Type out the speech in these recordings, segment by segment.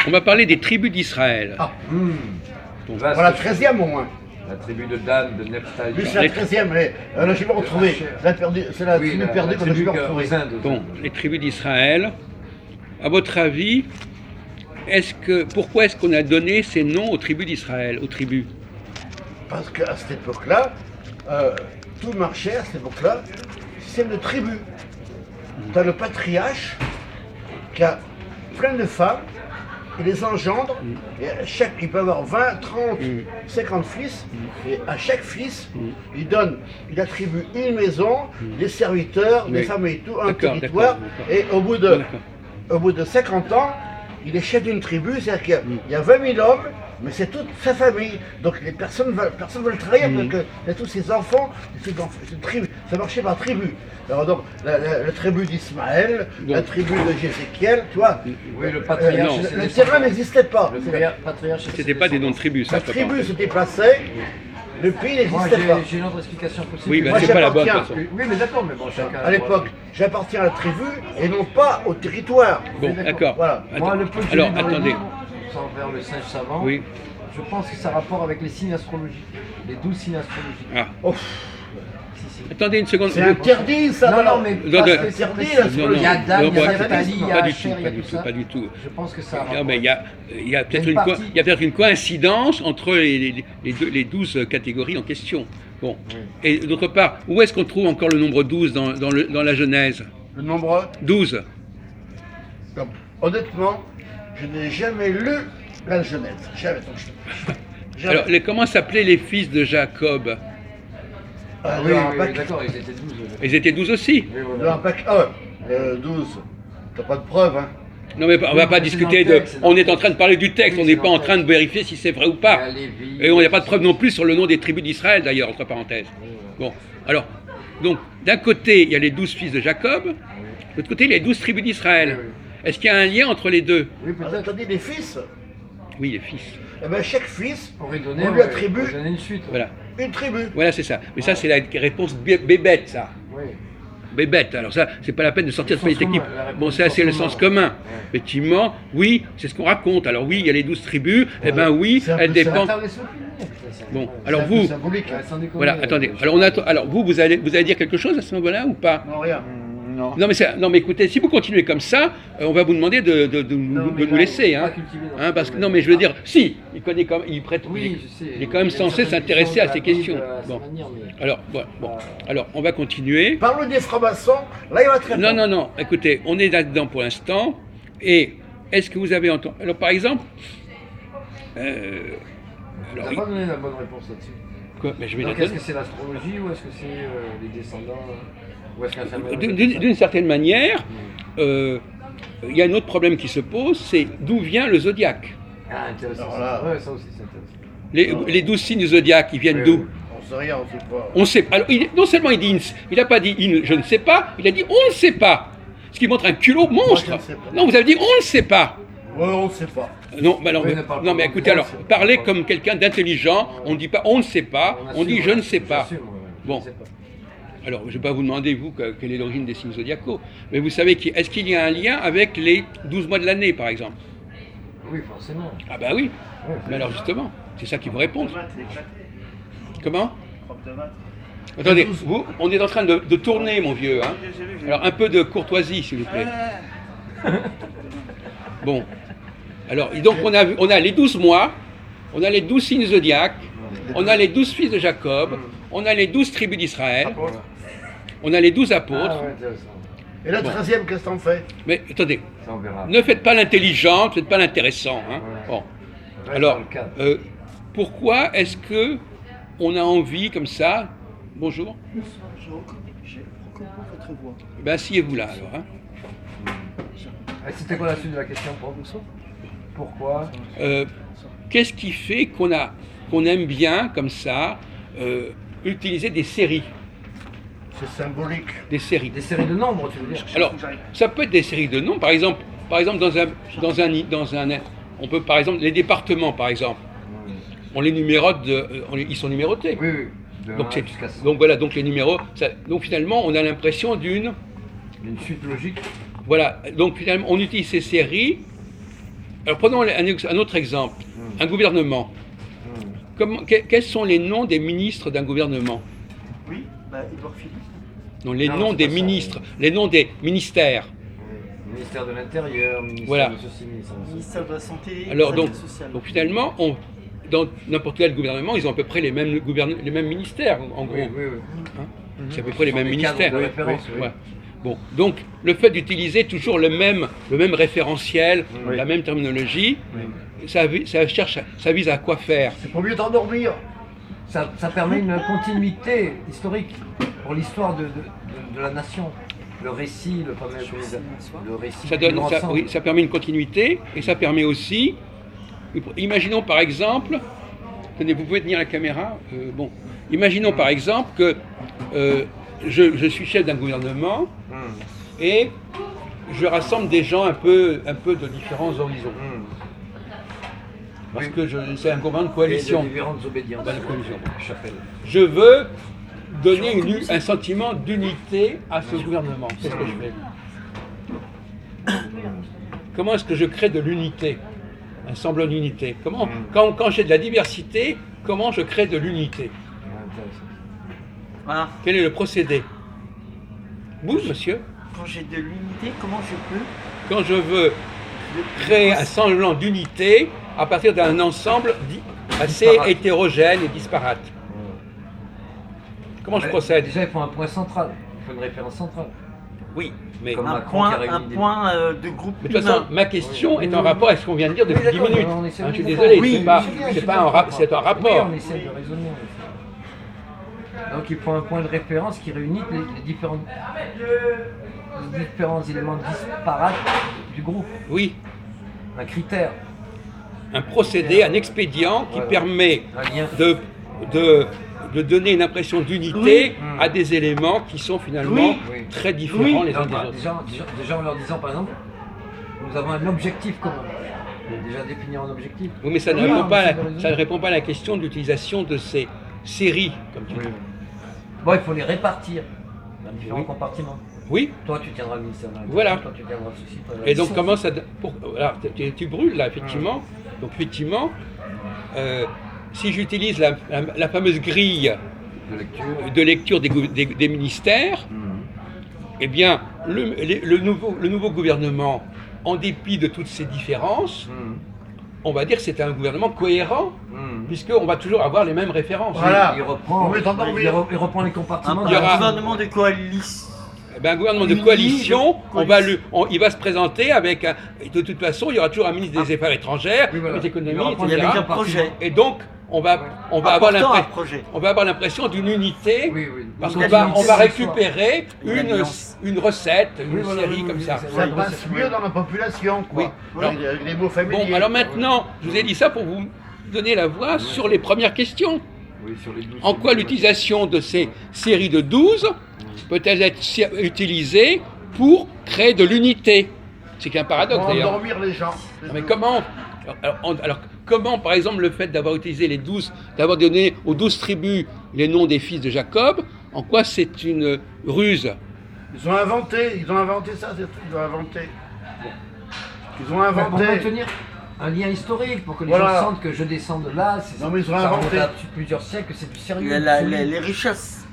On va parler des tribus d'Israël. Ah, Donc, voilà, la 13e au moins. La tribu de Dan, de Nephtali. Lui, c'est la 13e, mais là, je vais retrouver. C'est la tribu perdue que je vais retrouver. Bon, les tribus d'Israël. À votre avis, pourquoi est-ce qu'on a donné ces noms aux tribus d'Israël, aux tribus? Parce qu'à cette époque-là, tout marchait à cette époque-là, c'est de tribu. Tu as le patriarche qui a plein de femmes, il les engendre, et il peut avoir 20, 30, 50 fils, et à chaque fils, il attribue une maison, des serviteurs, des femmes et tout, un territoire, et au bout de 50 ans, il est chef d'une tribu, c'est-à-dire qu'il y a 20 000 hommes, mais c'est toute sa famille. Donc les personnes veulent travailler parce que il y a tous ces enfants, c'est une tribu. Ça marchait par tribu. Alors donc la tribu d'Ismaël, la tribu de Jézéchiel, tu vois. Oui, le patriarche. Le terrain n'existait pas. Le patriarche. C'était pas des noms de tribus, ça. La tribu se déplaçait, le pays n'existait pas. J'ai une autre explication possible. Oui, ben Moi, c'est pas la bonne de toute j'appartiens. façon. Oui, mais d'accord, mais bon, chacun. À l'époque, j'appartiens à la tribu et non pas au territoire. Bon, d'accord. Voilà. Moi, le peu que j'ai Alors, lu dans les attendez. livres, sans faire le singe savant, Oui. je pense que ça a rapport avec les signes astrologiques, les 12 signes astrologiques. Ah. Oh, Si, si. Attendez une seconde. c'est interdit ça. Non, voilà. non, mais Non, parce non. que c'est Interdit, précis. là, Non, non, Il y a Dan, non, il y a pas Naphtali, il y a pas du Asher, tout, il y pas a du tout tout, ça. pas du tout. Je pense que ça a Non, rapport. mais il y a peut-être Une une, partie. il y a peut-être une coïncidence entre les 12 catégories en question. Bon. Et d'autre part, où est-ce qu'on trouve encore le nombre 12 dans la Genèse? Le nombre. 12. Donc, honnêtement, je n'ai jamais lu la Genèse. Jamais. Jamais. Alors, comment s'appelaient les fils de Jacob? Ah oui, d'accord, ils étaient 12. Ils étaient 12 aussi. Oui, Dans voilà. un pack 1, 12. T'as pas de preuves, hein. Non, mais on ne va pas c'est discuter dans le de. texte, On est en train de parler du texte, Oui, on c'est n'est dans pas le en train de texte. vérifier si c'est vrai ou pas. Il y a Lévi, Et on n'y a pas de preuve non plus sur le nom des tribus d'Israël, d'ailleurs, entre parenthèses. Bon, alors, donc, d'un côté, il y a les 12 fils de Jacob, de l'autre côté, il y a les 12 tribus d'Israël. Oui, Est-ce qu'il y a un lien entre les deux? Oui, Ah, peut-être. t'as dit des fils. Oui, les fils. Eh bien, chaque fils, Pourrait donner, on lui attribue une suite. Voilà, une tribu. voilà, c'est ça. Mais ça, c'est la réponse bébête, ça. Oui. Bébête. Alors ça, c'est pas la peine de sortir de Le sens cette équipe. commun, la réponse Bon, ça, du c'est le sens sens commun. commun. Effectivement, oui, c'est ce qu'on raconte. Alors oui, il y a les 12 tribus. Eh ben oui, C'est un peu elles ça. dépendent. Attends, laisse-le finir. Bon, C'est alors un peu vous, symbolique. Ouais, sans déconner, voilà, attendez. Alors vous allez dire quelque chose à ce moment-là ou pas? Non, rien. Non. Non mais écoutez, si vous continuez comme ça, on va vous demander de nous laisser, hein. Parce que non mais je veux dire, si, il connaît comme, il prête, Oui, je sais. il est quand même censé s'intéresser à ces questions. Bon, Mais... alors voilà, bon, alors on va continuer. Parle des francs-maçons, là il va te répondre. Non, écoutez, on est là-dedans pour l'instant. Et est-ce que vous avez entendu? Alors par exemple, On alors, n'a pas donné la bonne réponse là-dessus. quoi, mais je vais la Donc est-ce donner. que c'est l'astrologie ou est-ce que c'est les descendants ou est-ce que c'est D'une certaine manière, il y a un autre problème qui se pose, c'est d'où vient le zodiaque. Ah, intéressant. Alors là- Ouais, ça aussi c'est intéressant. Les 12 signes du zodiaque, ils viennent Oui, d'où? oui. On sait rien, on sait pas. On sait. Alors, non seulement il dit, il n'a pas dit je ne sais pas, il a dit on ne sait pas. Ce qui montre un culot monstre. Moi, je ne sais pas. Non, vous avez dit on ne sait pas. Ouais, on ne sait pas. Non, mais, alors, Oui, ne parle non, pas mais comme écoutez, ça, alors, c'est- parlez comme quelqu'un d'intelligent. On ne dit pas on ne sait pas, on dit je ne sais pas. J'assume, ouais, Bon. je ne sais pas. Alors, je ne vais pas vous demander, vous, quelle est l'origine des signes zodiacaux. Mais vous savez, est-ce qu'il y a un lien avec les 12 mois de l'année, par exemple? Oui, forcément. Ah ben oui. Ouais, Mais alors, justement, c'est ça qu'il vous répondre. Maths, c'est éclaté. Comment? Prof de maths. Attendez, vous, on est en train de tourner, mon vieux. Hein. J'ai vu, j'ai vu. Alors, un peu de courtoisie, s'il vous plaît. Bon. Alors, et donc, on a les 12 mois, on a les 12 signes zodiaques, on a les 12 fils de Jacob, on a les 12 tribus d'Israël, on a les 12 apôtres. Ah, ouais, intéressant. Et la 13e, qu'est-ce que t'en fais? Mais attendez, Ça, on verra. ne faites pas l'intelligent, ne faites pas l'intéressant. Hein. Ouais. Bon. Reste Alors, dans le cadre. pourquoi est-ce que on a envie comme ça? Bonjour. Je recommande votre voix. Ben, asseyez-vous là, alors. Hein. Ah, c'était quoi la suite de la question, prof? Pourquoi? Qu'est-ce qui fait qu'on aime bien, comme ça, utiliser des séries? C'est symbolique. Des séries. Des séries de nombres, tu veux dire? Alors, ça peut être des séries de noms. Par exemple dans un, on peut, par exemple, les départements, par exemple, on les numérote, ils sont numérotés. Oui, oui. De Donc, 1 jusqu'à 100. donc voilà, donc les numéros. Donc finalement, on a l'impression d'une, Une suite logique. voilà. Donc finalement, on utilise ces séries Alors prenons un autre exemple, un gouvernement. Quels sont les noms des ministres d'un gouvernement? Oui, Édouard Philippe. Non, les Non, noms c'est des pas ça, ministres, les noms des ministères. Ministère de l'Intérieur, ministère Voilà. de ceci, ministère de ceci. Ministère de la Santé et Alors des donc, Affaires sociales. finalement, dans n'importe quel gouvernement, ils ont à peu près les mêmes ministères, en gros. Oui, oui, oui. Hein, c'est à peu près les Ce sont mêmes des cadres ministères. de référence, oui. Ouais. Bon, donc le fait d'utiliser toujours le même référentiel, Oui. la même terminologie, ça vise à quoi faire? C'est pour mieux t'endormir. Ça permet une continuité historique pour l'histoire de la nation. Le récit, le fameux le récit. Ça, du donne, grand ça, ensemble. oui, ça permet une continuité et ça permet aussi, imaginons par exemple, tenez, vous pouvez tenir la caméra, bon, imaginons par exemple que je suis chef d'un gouvernement et je rassemble des gens un peu de différents horizons. Parce Oui. que c'est un gouvernement de Et coalition. de différentes obédiences. Bonne coalition. Chapelle. Je veux donner un sentiment d'unité à ce gouvernement. Qu'est-ce que je fais? Comment est-ce que je crée de l'unité? Un semblant d'unité. Quand j'ai de la diversité, comment je crée de l'unité? Voilà. Quel est le procédé? Vous, monsieur, Quand j'ai de l'unité, comment je peux quand je veux créer un semblant d'unité à partir d'un ensemble assez Disparate. hétérogène et disparate. Comment je Mais procède? Déjà, il faut un point central. Il faut une référence centrale. Oui, mais Comme un Macron qui a point, réuni un des- point de groupe de toute façon, humain. ma question Oui, est oui, en oui. rapport avec ce qu'on vient de dire depuis Oui, 10 d'accord, minutes. on essaie Hein, de je suis comprendre. désolé, Oui, c'est pas, je viens, c'est je pas viens un, de comprendre. c'est un rapport. Oui, on essaie de raisonner. Donc il faut un point de référence qui réunit les différents éléments disparates du groupe. Oui, Un critère, un procédé, un expédient qui Voilà. permet un lien. de donner une impression d'unité Oui. à des éléments qui sont finalement Oui. Oui. très différents Oui. les uns Donc, des autres. déjà en leur disant par exemple, nous avons un objectif commun. Déjà définir un objectif. Oui, mais ça ne, Oui, répond on pas essaie à de la, raisonner. ça ne répond pas à la question de l'utilisation de ces séries, comme tu dis. Bon, il faut les répartir dans différents Oui. compartiments. Oui, Toi, tu tiendras le ministère de l'Intérieur, Voilà. toi, tu tiendras ceci. toi, et donc ceci. comment ça... alors, tu brûles là, effectivement. Donc effectivement, si j'utilise la fameuse grille de lecture. de lecture des ministères, eh bien, le nouveau gouvernement, en dépit de toutes ces différences, on va dire que c'est un gouvernement cohérent, puisqu'on va toujours avoir les mêmes références. Voilà. Il reprend, Vous mettez en dormir. il reprend les compartiments. Il y aura- Un gouvernement de coalition. Eh ben, un gouvernement de Uni, coalition, coalition. il va se présenter avec de toute façon, il y aura toujours un ministre des Affaires étrangères, Oui, voilà. des économies, Il va reprendre Il y etc. avait un projet. Et donc, on va avoir Apportant un l'impression, projet. on va avoir l'impression d'une unité, Oui, oui. parce Une qu'on va, alliance. on va récupérer Une une alliance. recette, une Oui, voilà, série oui, comme oui, ça. c'est Ça Oui, passe oui. mieux dans la population, quoi. Oui. Avec les mots familiers. Bon, alors maintenant, je vous ai dit ça pour vous donner la voix sur les premières questions. Oui, sur les 12. En quoi l'utilisation de ces séries de 12 peut-elle être utilisée pour créer de l'unité? C'est qu'un paradoxe Pour d'ailleurs. endormir les gens. Non, mais comment alors, comment, par exemple, le fait d'avoir utilisé les 12, d'avoir donné aux 12 tribus les noms des fils de Jacob, en quoi c'est une ruse? Ils ont inventé ça, ces trucs, ils ont inventé. Ils ont Pour inventé. maintenir un lien historique, pour que les Voilà. gens sentent que je descends de là, c'est Non, mais ils ont ça remonte inventé. à plusieurs siècles, que c'est du sérieux. Les richesses.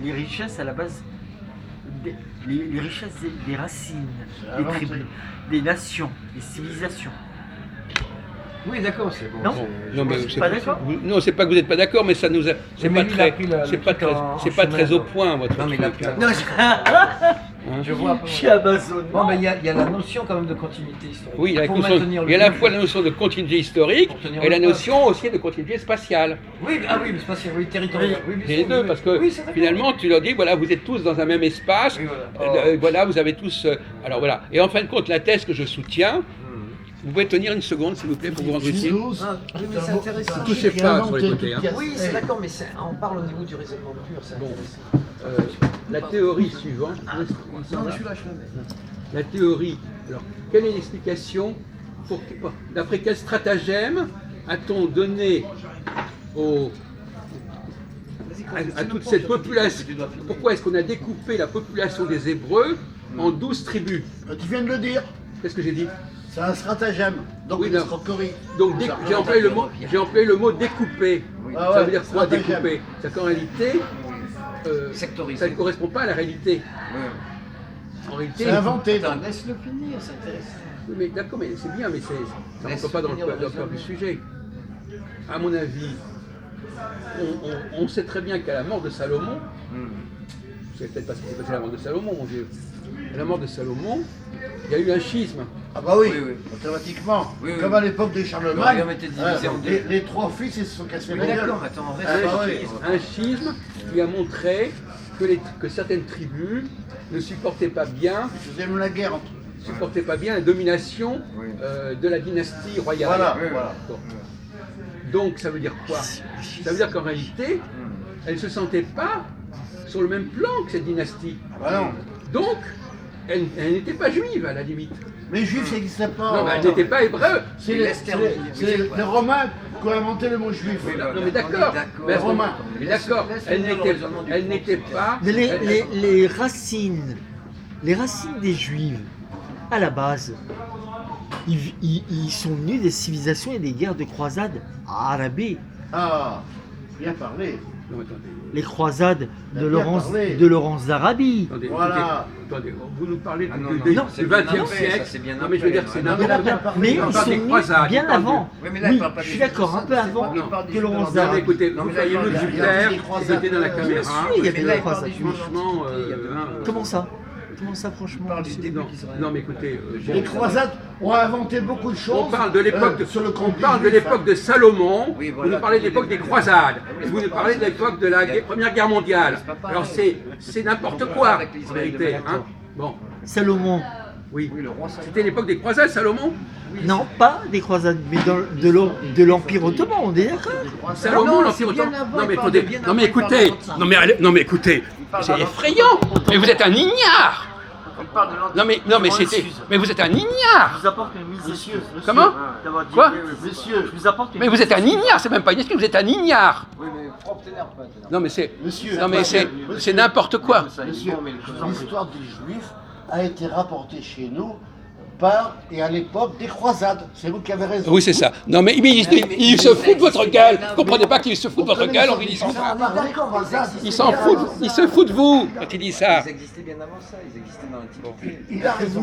Les richesses à la base. Les richesses des racines, des Inventé. tribus, des nations, des civilisations. Oui, d'accord, c'est bon. Non. c'est- Non, mais suis pas d'accord. Non, c'est pas que vous n'êtes pas d'accord, mais ça nous a. C'est Mais pas lui, il a très, pris le c'est pas truc très, en c'est pas chemin, très au quoi. point votre Non, mais il a truc, pris hein. Non, Je vois un peu. je suis Amazon. Bon, ben, il y a la notion quand même de continuité historique. Oui, il y a, Pour la notion- maintenir le il y a à la lien. fois la notion de continuité historique Pour tenir et le la peuple. notion aussi de continuité spatiale. Oui, ah oui, mais c'est pas si, oui, territorial. Oui, bien C'est sûr, les deux, oui, parce que oui, c'est d'accord. finalement, tu leur dis, voilà, vous êtes tous dans un même espace, Oui, voilà. voilà, vous avez tous. Alors voilà. Et en fin de compte, la thèse que je soutiens, vous pouvez tenir une seconde, s'il vous plaît, pour vous rendre utile. Ah, oui, mais c'est intéressant. Touchez pas sur les côtés, hein. Oui, c'est d'accord, mais on parle au niveau du raisonnement pur, c'est Bon. intéressant. La théorie suivante. Non, je suis là, je le mets. La théorie. Alors, quelle est l'explication d'après quel stratagème a-t-on donné à toute cette population? Pourquoi est-ce qu'on a découpé la population des Hébreux en 12 tribus? Tu viens de le dire. Qu'est-ce que j'ai dit? C'est un stratagème. Donc Oui, une non. escroquerie. Donc Ça, j'ai employé le mot découper. Ah Ça ouais, veut dire quoi stratagème. découper? C'est qu'en réalité, Sectorisé. ça ne correspond pas à la réalité. Oui. En réalité, C'est inventé. Attends, donc. laisse-le finir, c'est intéressant. oui, mais d'accord, mais c'est bien, mais ça ne Laisse rentre pas dans le finir le cœur du raisonnement. sujet. À mon avis, on sait très bien qu'à la mort de Salomon, c'est peut-être parce que c'est passé à la mort de Salomon, mon vieux. À la mort de Salomon, il y a eu un schisme. Ah bah oui, Oui, oui. automatiquement. Oui, oui. Comme à l'époque de Le Charlemagne, royaume était divisé en deux. les trois fils ils se sont cassés Mais la gueule. d'accord, attends, on reste Un, bah sur- oui. un schisme qui a montré que certaines tribus ne supportaient pas bien Ils faisaient même la guerre entre eux. la domination Oui. De la dynastie royale. Voilà, Oui, voilà. Bon. Donc ça veut dire quoi? Ça veut dire qu'en réalité, elle ne se sentait pas sur le même plan que cette dynastie. Ah non. Donc, elle n'était pas juive à la limite. Mais les juifs, ça n'existait pas. Non, mais elle n'était pas hébreu. C'est Les les, Lesters, c'est les- les Romains qui ont inventé le mot juif. Oui, Non, bah, mais d'accord. Mais à ce Romain. moment- mais d'accord. Laisse Elle finir le n'était raisonnement du elle n'était pas. Mais elle- les racines des Juifs, à la base, ils sont venus des civilisations et des guerres de croisades arabes. Ah, bien parlé. Non, attendez. Les croisades T'as de bien Laurence, parlé. de Laurence d'Arabie. Attendez, Voilà. écoutez, vous nous parlez Ah non, du non, du c'est bien 20e après, siècle. ça, c'est bien Non, mais je veux après, dire, c'est ouais. Non, mais n'importe là, quoi. parlé. Mais On ils parle sont des venus croisades, bien il parle avant. Oui, mais là, Oui, il parle pas je suis des d'accord, un peu croisades, avant il parle des que Laurence juifs Non, mais d'Arabie. écoutez, Non, vous mais là, soyez il nous parle des Jupiter, croisades. vous étiez dans la Bien caméra. sûr, il y avait Mais là, des il parle croisades. des juifs Franchement, il y a Comment ça? Comment ça, franchement? parle du monsieur début Non, d'Israël. non, mais écoutez, Les croisades ont inventé beaucoup de choses. on parle de l'époque sur le on conflit parle de juif, l'époque hein. de Salomon, Oui, vous voilà, nous parlez de l'époque des croisades, oui, vous nous c'est parlez de pas l'époque de la Première Guerre mondiale. C'est pas pareil. Alors c'est n'importe On quoi, compare avec en l'Israël de vérité. Hein. maintenant. Bon, Salomon. oui. Oui, le roi Salomon. C'était l'époque des croisades, Salomon. Non, pas des croisades, mais de l'Empire ottoman, on est d'accord? Salomon, non, l'Empire c'est bien ottoman. avant, Non il mais parle attendez, de bien non mais avant, il parle écoutez, d'avant ça. non mais écoutez, parle c'est d'avant. effrayant. Mais vous êtes un ignare. Il parle de l'anti- Non mais Je c'était, m'excuse. mais vous êtes un Je ignare. vous apporte une mise Monsieur, Comment? d'avoir dit. Quoi? Monsieur, Je vous apporte une Mais vous êtes un ignare, c'est même pas une excuse, vous êtes un ignare. Oui, mais propre t'énerve pas, t'énerve. Non mais c'est, Monsieur, non mais c'est n'importe quoi. monsieur, Non, mais je vous en prie. l'histoire des Juifs a été rapportée chez nous par et à l'époque des croisades. C'est vous qui avez raison. Oui, c'est ça. Non, mais il se fout de votre gueule. Vous comprenez pas qu'il se fout de votre gueule en lui disant ça. Il s'en fout, il se fout de vous quand il dit ça. Ils existaient bien avant ça, ils existaient dans l'Antiquité. Il a raison.